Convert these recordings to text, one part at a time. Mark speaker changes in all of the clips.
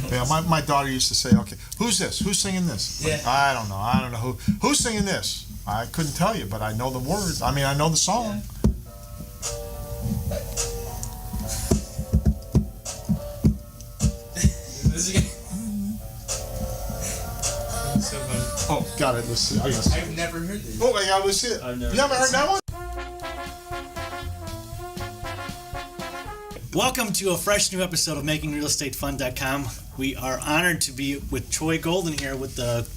Speaker 1: Yeah, my daughter used to say, okay, who's this? Who's singing this?
Speaker 2: Yeah.
Speaker 1: I don't know. Who's singing this? I couldn't tell you, but I know the words. I mean, I know the song.
Speaker 2: So funny.
Speaker 1: Oh, got it. Let's see.
Speaker 2: I've never heard this.
Speaker 1: Oh my God, let's see it.
Speaker 2: I've never
Speaker 1: You haven't heard that one?
Speaker 3: Welcome to a fresh new episode of MakingRealEstateFun.com. We are honored to be with Troy Golden here with the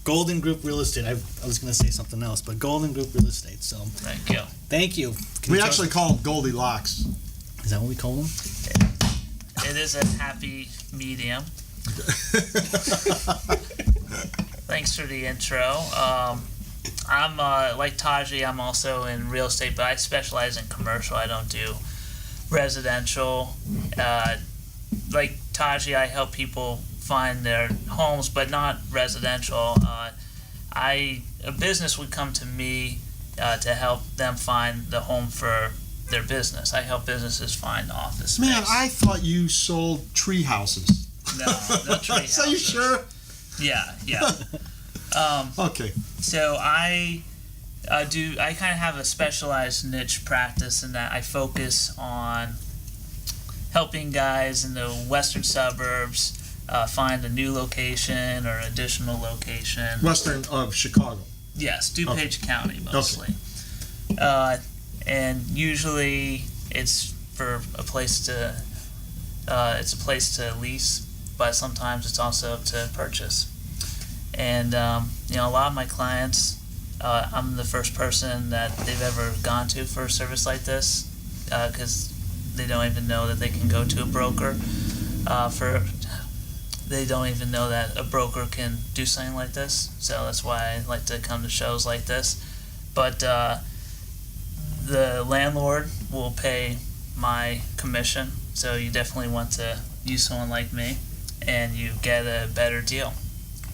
Speaker 3: Golden Group Real Estate. I was going to say something else, but Golden Group Real Estate. So
Speaker 2: Thank you.
Speaker 3: thank you.
Speaker 1: We actually call them Goldilocks.
Speaker 3: Is that what we call them?
Speaker 4: It is a happy medium. Thanks for the intro. I'm like Taji. I'm also in real estate, but I specialize in commercial. I don't do residential. Like Taji, I help people find their homes, but not residential. A business would come to me to help them find the home for their business. I help businesses find office space.
Speaker 1: Man, I thought you sold tree houses.
Speaker 4: No tree houses.
Speaker 1: Are you sure?
Speaker 4: Yeah.
Speaker 1: Okay.
Speaker 4: So I kind of have a specialized niche practice in that I focus on helping guys in the western suburbs find a new location or additional location.
Speaker 1: Western of Chicago.
Speaker 4: Yes, DuPage County mostly.
Speaker 1: Okay.
Speaker 4: And usually it's for a place to lease, but sometimes it's also to purchase. And a lot of my clients, I'm the first person that they've ever gone to for a service like this, because they don't even know that they can go to a broker. They don't even know that a broker can do something like this. So that's why I like to come to shows like this. But the landlord will pay my commission, so you definitely want to use someone like me, and you get a better deal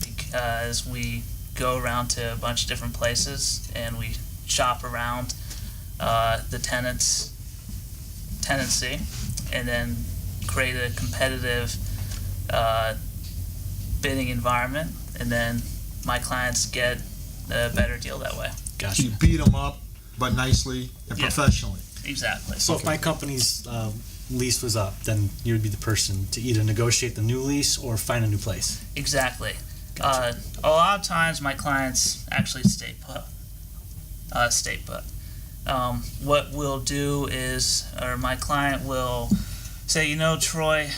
Speaker 4: because we go around to a bunch of different places and we shop around the tenancy and then create a competitive bidding environment, and then my clients get a better deal that way.
Speaker 3: Gotcha.
Speaker 1: You beat them up, but nicely and
Speaker 4: Yeah.
Speaker 1: professionally.
Speaker 4: Exactly.
Speaker 3: So if my company's lease was up, then you would be the person to either negotiate the new lease or find a new place.
Speaker 4: Exactly.
Speaker 3: Gotcha.
Speaker 4: A lot of times my clients actually stay put. What we'll do is, or my client will say, Troy,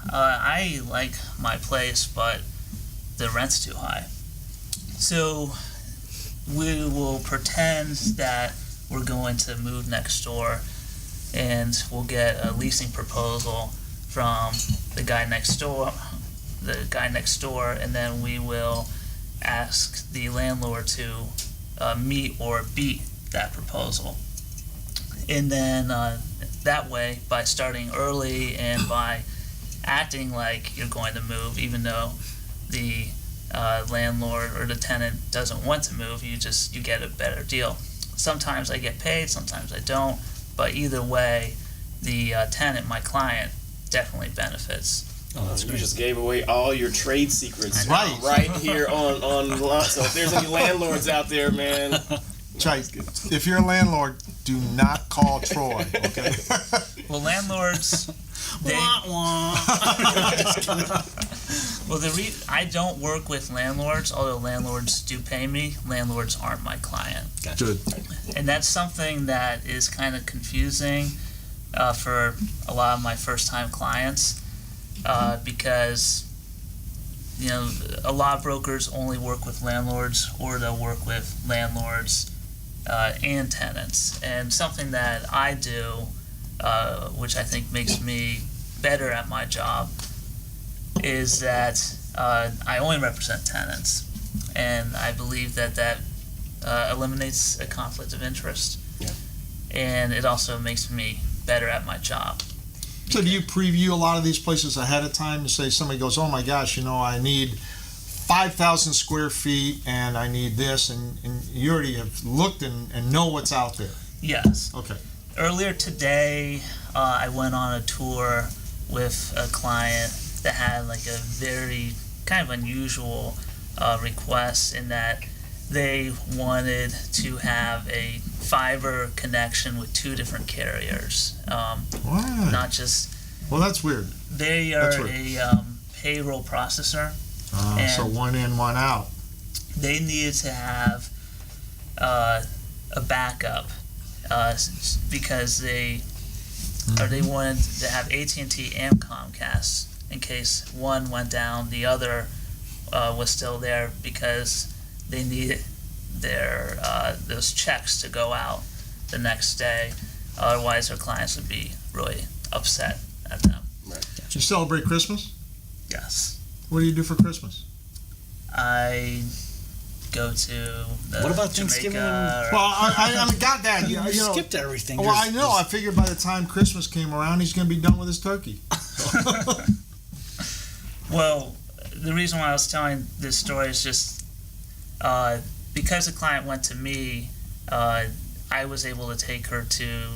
Speaker 4: I like my place, but the rent's too high. So we will pretend that we're going to move next door, and we'll get a leasing proposal from the guy next door, and then we will ask the landlord to meet or beat that proposal. And then that way, by starting early and by acting like you're going to move, even though the landlord or the tenant doesn't want to move, you get a better deal. Sometimes I get paid, sometimes I don't, but either way, the tenant, my client, definitely benefits.
Speaker 3: Oh, that's
Speaker 5: You
Speaker 3: great.
Speaker 5: just gave away all your trade secrets
Speaker 1: Right.
Speaker 5: here on So if there's any landlords out there, man,
Speaker 1: Try, if you're a landlord, do not call Troy, okay?
Speaker 4: Well, landlords, I don't work with landlords, although landlords do pay me. Landlords aren't my client.
Speaker 1: Good.
Speaker 4: And that's something that is kind of confusing for a lot of my first-time clients, because a lot of brokers only work with landlords, or they'll work with landlords and tenants. And something that I do, which I think makes me better at my job, is that I only represent tenants, and I believe that eliminates a conflict of interest.
Speaker 5: Yeah.
Speaker 4: And it also makes me better at my job.
Speaker 1: So do you preview a lot of these places ahead of time and say somebody goes, oh my gosh, I need 5,000 square feet and I need this, and you already have looked and know what's out there?
Speaker 4: Yes.
Speaker 1: Okay.
Speaker 4: Earlier today, I went on a tour with a client, that had like a very kind of unusual request in that they wanted to have a fiber connection with 2 different carriers.
Speaker 1: Wow.
Speaker 4: Not just
Speaker 1: Well, that's weird.
Speaker 4: they
Speaker 1: That's
Speaker 4: are
Speaker 1: weird.
Speaker 4: a payroll processor.
Speaker 1: So
Speaker 4: And-
Speaker 1: one in, one out.
Speaker 4: They needed to have a backup because they wanted to have AT&T and Comcast in case one went down, the other was still there because they needed their those checks to go out the next day. Otherwise, their clients would be really upset at them.
Speaker 1: You celebrate Christmas?
Speaker 4: Yes,
Speaker 1: What do you do for Christmas?
Speaker 4: I go to
Speaker 3: What about
Speaker 4: Jamaica
Speaker 3: Thanksgiving?
Speaker 4: or-
Speaker 1: Well, I got that.
Speaker 3: You
Speaker 1: You know,
Speaker 3: skipped everything.
Speaker 1: well, I know. I figured by the time Christmas came around, he's going to be done with his turkey.
Speaker 4: Well, the reason why I was telling this story is just because the client went to me, I was able to take her to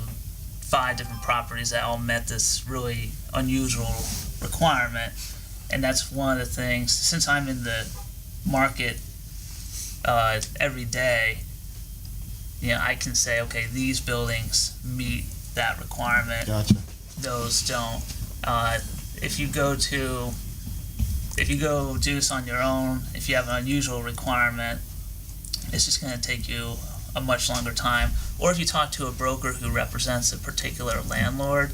Speaker 4: 5 different properties that all met this really unusual requirement. And that's one of the things, since I'm in the market every day, I can say, okay, these buildings meet that requirement.
Speaker 1: Gotcha.
Speaker 4: Those don't. If you go do this on your own, if you have an unusual requirement, it's just going to take you a much longer time. Or if you talk to a broker who represents a particular landlord,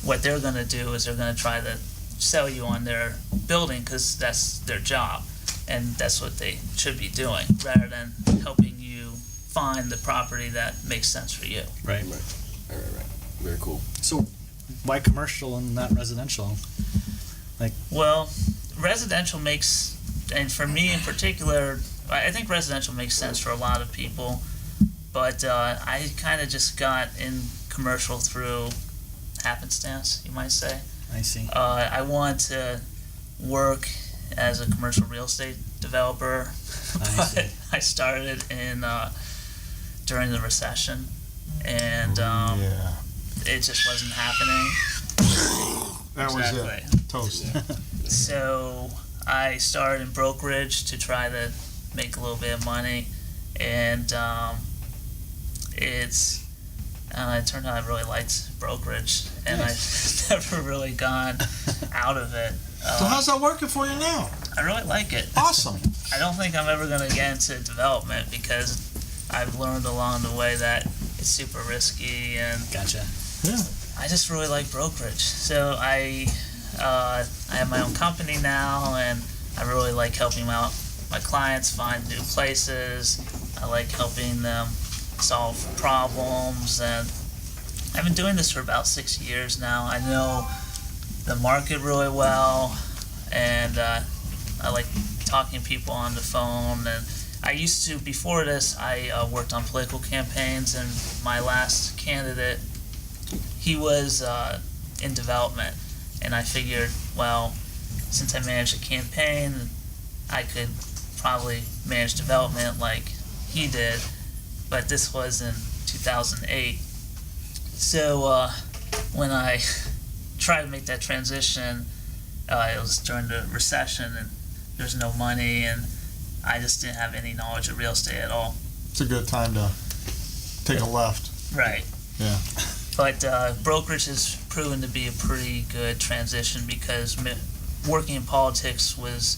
Speaker 4: what they're going to do is they're going to try to sell you on their building because that's their job, and that's what they should be doing, rather than helping you find the property that makes sense for you.
Speaker 3: Right.
Speaker 5: Right. Very cool.
Speaker 3: So, why commercial and not residential?
Speaker 4: Well, residential makes, and for me in particular, I think residential makes sense for a lot of people, but I kind of just got in commercial through happenstance, you might say.
Speaker 3: I see.
Speaker 4: I want to work as a commercial real estate developer,
Speaker 3: I see.
Speaker 4: but I started in during the recession, and
Speaker 1: Yeah.
Speaker 4: it just wasn't happening.
Speaker 1: That was it.
Speaker 4: Exactly.
Speaker 1: Toast.
Speaker 4: So I started in brokerage to try to make a little bit of money, and it turned out I really liked brokerage, and I've never really gone out of it.
Speaker 1: So how's that working for you now?
Speaker 4: I really like it.
Speaker 1: Awesome.
Speaker 4: I don't think I'm ever going to get into development because I've learned along the way that it's super risky, and
Speaker 3: Gotcha.
Speaker 1: Yeah.
Speaker 4: I just really like brokerage. So I have my own company now, and I really like helping out my clients find new places. I like helping them solve problems, and I've been doing this for about 6 years now. I know the market really well, and I like talking to people on the phone. And I used to, before this, I worked on political campaigns, and my last candidate, he was in development, and I figured, well, since I managed a campaign, I could probably manage development like he did, but this was in 2008. So when I tried to make that transition, it was during the recession, and there was no money, and I just didn't have any knowledge of real estate at all.
Speaker 1: It's a good time to take a left.
Speaker 4: Right.
Speaker 1: Yeah.
Speaker 4: But brokerage has proven to be a pretty good transition because working in politics was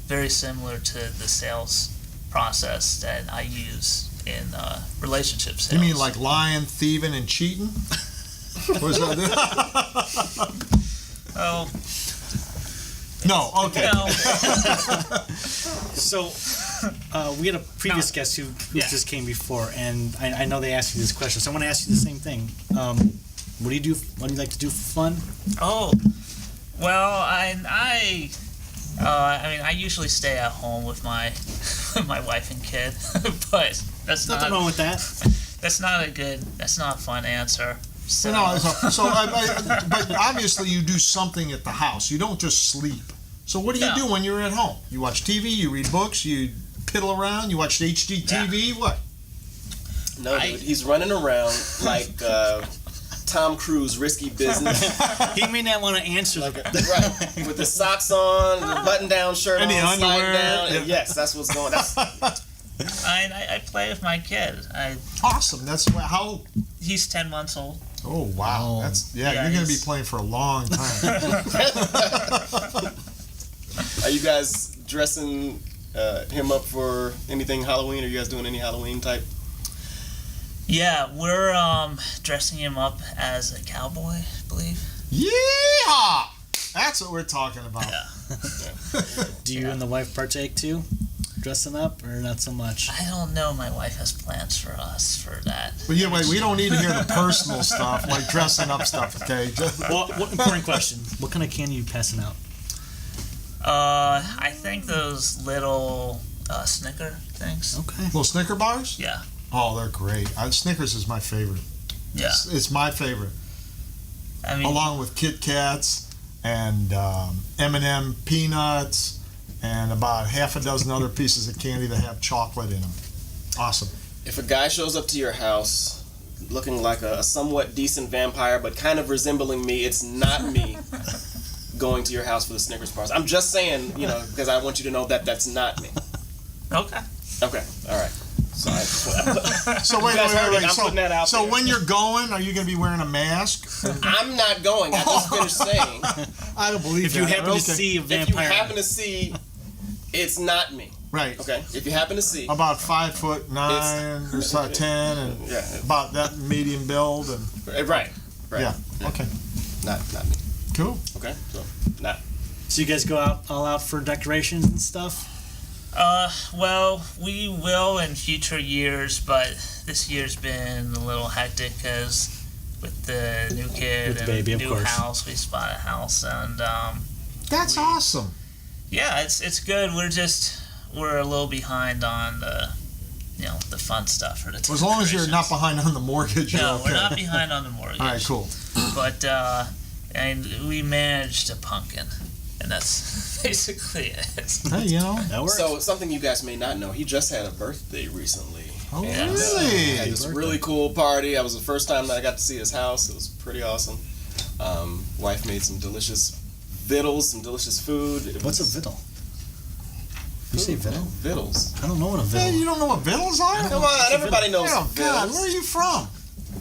Speaker 4: very similar to the sales process that I use in relationship sales.
Speaker 1: You mean like lying, thieving, and cheating? What is that?
Speaker 4: Oh,
Speaker 1: No, okay.
Speaker 4: no.
Speaker 3: So, we had a previous guest who
Speaker 4: Yeah.
Speaker 3: just came before, and I know they asked you this question, so I want to ask you the same thing. What do you do? What do you like to do for fun?
Speaker 4: Oh, well, I mean, I usually stay at home with my my wife and kid, but that's
Speaker 3: Nothing wrong with that.
Speaker 4: that's not a fun answer. So
Speaker 1: No, but obviously you do something at the house. You don't just sleep. So what do you
Speaker 4: No.
Speaker 1: do when you're at home? You watch TV, you read books, you piddle around, you watch HGTV, what?
Speaker 5: No, dude, he's running around like Tom Cruise risky business.
Speaker 3: He may not want to answer the
Speaker 5: Right. With the socks on, the button-down shirt
Speaker 1: And the
Speaker 5: on, sliding
Speaker 1: underwear.
Speaker 5: down.
Speaker 1: Yeah.
Speaker 5: And yes, that's what's going on.
Speaker 4: I play with my kid.
Speaker 1: Awesome. That's how.
Speaker 4: He's 10 months old.
Speaker 1: Oh wow.
Speaker 3: Oh.
Speaker 1: That's
Speaker 4: Yeah,
Speaker 1: You're gonna be
Speaker 4: he's-
Speaker 1: playing for a long time.
Speaker 5: Are you guys dressing him up for anything Halloween? Are you guys doing any Halloween type?
Speaker 4: Yeah, we're dressing him up as a cowboy, I believe.
Speaker 1: Yeah. That's what we're talking about.
Speaker 4: Yeah.
Speaker 3: Do you and the wife partake too? Dressing up or not so much?
Speaker 4: I don't know. My wife has plans for us for that.
Speaker 1: But yeah, wait. We don't need to hear the personal stuff like dressing up stuff. Okay.
Speaker 3: Well, what important question? What kind of candy are you passing out?
Speaker 4: I think those little Snicker things.
Speaker 3: Okay.
Speaker 1: Little Snicker bars.
Speaker 4: Yeah.
Speaker 1: Oh, they're great. Snickers is my favorite.
Speaker 4: Yeah.
Speaker 1: It's my favorite,
Speaker 4: I mean,
Speaker 1: along with Kit Kats and M&M peanuts and about half a dozen other pieces of candy that have chocolate in them. Awesome.
Speaker 5: If a guy shows up to your house looking like a somewhat decent vampire, but kind of resembling me, it's not me going to your house for the Snickers bars. I'm just saying, because I want you to know that that's not me.
Speaker 4: okay.
Speaker 5: Okay, all right. So
Speaker 1: So wait.
Speaker 5: guys heard it. I'm putting that out
Speaker 1: So
Speaker 5: there.
Speaker 1: when you're going, are you going to be wearing a mask?
Speaker 5: I'm not going. I just finished saying.
Speaker 1: I don't believe
Speaker 3: If you
Speaker 1: that.
Speaker 3: happen to
Speaker 1: Okay.
Speaker 3: see a
Speaker 5: If you
Speaker 3: vampire,
Speaker 5: happen to see, it's not me.
Speaker 1: Right.
Speaker 5: Okay? If you happen to see.
Speaker 1: About 5'9" or so 10, and
Speaker 5: Yeah.
Speaker 1: about that medium build, and
Speaker 5: Right.
Speaker 1: yeah. Okay.
Speaker 5: Not me.
Speaker 1: Cool.
Speaker 5: Okay? So, not.
Speaker 3: so you guys go all out for decorations and stuff?
Speaker 4: Well, we will in future years, but this year's been a little hectic because with the new kid
Speaker 3: With the
Speaker 4: and
Speaker 3: baby, of
Speaker 4: new
Speaker 3: course.
Speaker 4: house, we bought a house, and
Speaker 1: That's awesome.
Speaker 4: yeah, it's good. We're a little behind on the fun stuff for the
Speaker 1: As long as you're not
Speaker 4: decorations.
Speaker 1: behind on the mortgage, you're
Speaker 4: No,
Speaker 1: okay.
Speaker 4: we're not behind on the mortgage.
Speaker 1: All right, cool.
Speaker 4: But and we managed a pumpkin, and that's basically it.
Speaker 1: Hey,
Speaker 3: That works.
Speaker 5: So, something you guys may not know, he just had a birthday recently.
Speaker 1: oh
Speaker 4: Yeah.
Speaker 5: Had
Speaker 1: really?
Speaker 5: this really cool party. That was the first time that I got to see his house. It was pretty awesome. Wife made some delicious vittles, some delicious food.
Speaker 3: What's a vittle? You say vittle?
Speaker 5: Vittles.
Speaker 3: I don't know what a
Speaker 1: Hey,
Speaker 3: vittle.
Speaker 1: you don't know what vittles are?
Speaker 5: Come on, everybody knows
Speaker 1: Oh God,
Speaker 5: vittles.
Speaker 1: where are you from?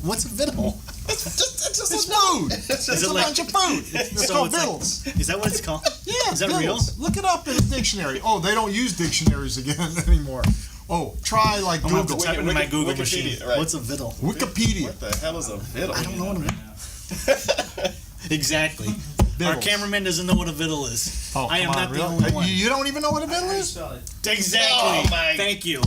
Speaker 3: What's a vittle?
Speaker 5: It's just
Speaker 1: It's
Speaker 5: a
Speaker 1: food. It's
Speaker 3: it
Speaker 1: a
Speaker 3: like-
Speaker 1: bunch of food. It's
Speaker 3: So
Speaker 1: called
Speaker 3: it's like-
Speaker 1: vittles.
Speaker 3: Is that what it's called?
Speaker 1: Yeah,
Speaker 3: Is that real?
Speaker 1: vittles. Look it up in a dictionary. Oh, they don't use dictionaries again anymore. Oh, try like
Speaker 3: I'm going to
Speaker 1: Google.
Speaker 3: type into my
Speaker 5: Wiki-
Speaker 3: Google
Speaker 5: Wikipedia,
Speaker 3: machine.
Speaker 5: right.
Speaker 3: What's a vittle?
Speaker 1: Wikipedia.
Speaker 5: What the hell is a vittle?
Speaker 3: I don't know what a vittle. Exactly. Our
Speaker 1: Vittles.
Speaker 3: cameraman doesn't know what a vittle is.
Speaker 1: Oh,
Speaker 3: I am
Speaker 1: come on,
Speaker 3: not the
Speaker 1: really?
Speaker 3: only one.
Speaker 1: You don't even know what a vittle is?
Speaker 3: Exactly.
Speaker 5: Oh, my
Speaker 3: Thank you.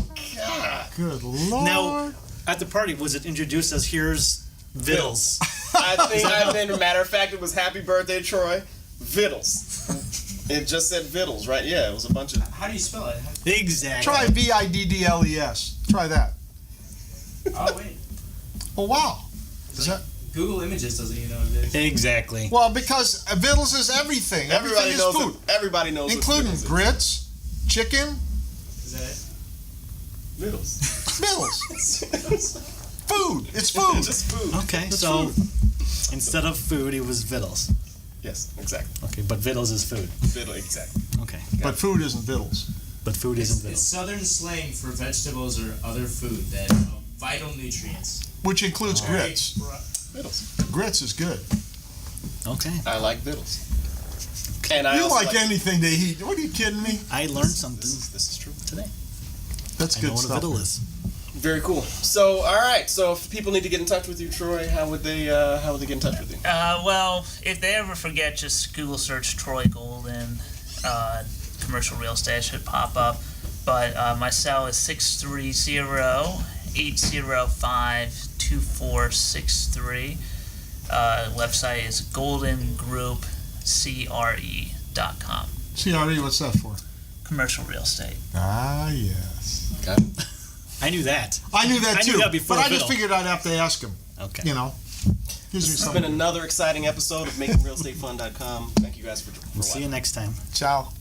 Speaker 1: Good Lord.
Speaker 3: Now, at the party, was it introduced as here's vittles?
Speaker 5: I think, matter of fact, it was Happy Birthday, Troy. Vittles. It just said vittles, right? Yeah, it was a bunch of.
Speaker 2: How do you spell it?
Speaker 3: Exactly.
Speaker 1: Try VIDDLES. Try that.
Speaker 2: Oh wait,
Speaker 1: Oh, wow. Is that?
Speaker 2: Google Images doesn't even know what it is.
Speaker 3: Exactly.
Speaker 1: Well, because vittles is everything.
Speaker 5: Everybody
Speaker 1: Everything
Speaker 5: knows.
Speaker 1: is food.
Speaker 5: Everybody knows. what
Speaker 1: Including
Speaker 5: vittles is.
Speaker 1: grits, chicken,
Speaker 2: Is that it?
Speaker 5: Vittles.
Speaker 1: vittles. Food. It's food.
Speaker 5: Just food.
Speaker 3: Okay,
Speaker 1: It's
Speaker 3: so
Speaker 1: food.
Speaker 3: instead of food, it was vittles.
Speaker 5: Yes, exactly.
Speaker 3: Okay, but vittles is food.
Speaker 5: Vittle, exactly.
Speaker 3: Okay,
Speaker 1: But food isn't vittles.
Speaker 3: but food isn't
Speaker 2: It's
Speaker 3: vittles.
Speaker 2: southern slang for vegetables or other food that have vital nutrients.
Speaker 1: Which includes grits.
Speaker 5: Vittles.
Speaker 1: Grits is good.
Speaker 3: Okay,
Speaker 5: I like vittles. And I
Speaker 1: You
Speaker 5: also
Speaker 1: like anything to eat. What are you kidding me?
Speaker 3: I learned something
Speaker 5: This is true.
Speaker 3: today.
Speaker 1: That's
Speaker 3: I know
Speaker 1: good
Speaker 3: what a
Speaker 1: stuff.
Speaker 3: vittle is.
Speaker 5: Very cool. So, all right. So, if people need to get in touch with you, Troy, how would they get in touch with you?
Speaker 4: Well, if they ever forget, just Google search Troy Golden, commercial real estate should pop up. But my cell is 630-805-2463. Website is goldengroupcre.com.
Speaker 1: CRE, what's that for?
Speaker 4: Commercial real estate.
Speaker 1: Ah, yes.
Speaker 5: Okay.
Speaker 3: I knew that.
Speaker 1: I knew that
Speaker 3: I
Speaker 1: too.
Speaker 3: knew that before
Speaker 1: but I just
Speaker 3: Vittle.
Speaker 1: figured I'd have to ask him.
Speaker 3: Okay.
Speaker 1: You know. Gives me
Speaker 5: This has
Speaker 1: something.
Speaker 5: been another exciting episode of MakingRealEstateFun.com. Thank you guys for
Speaker 3: We'll see you
Speaker 5: watching.
Speaker 3: next time.
Speaker 1: Ciao.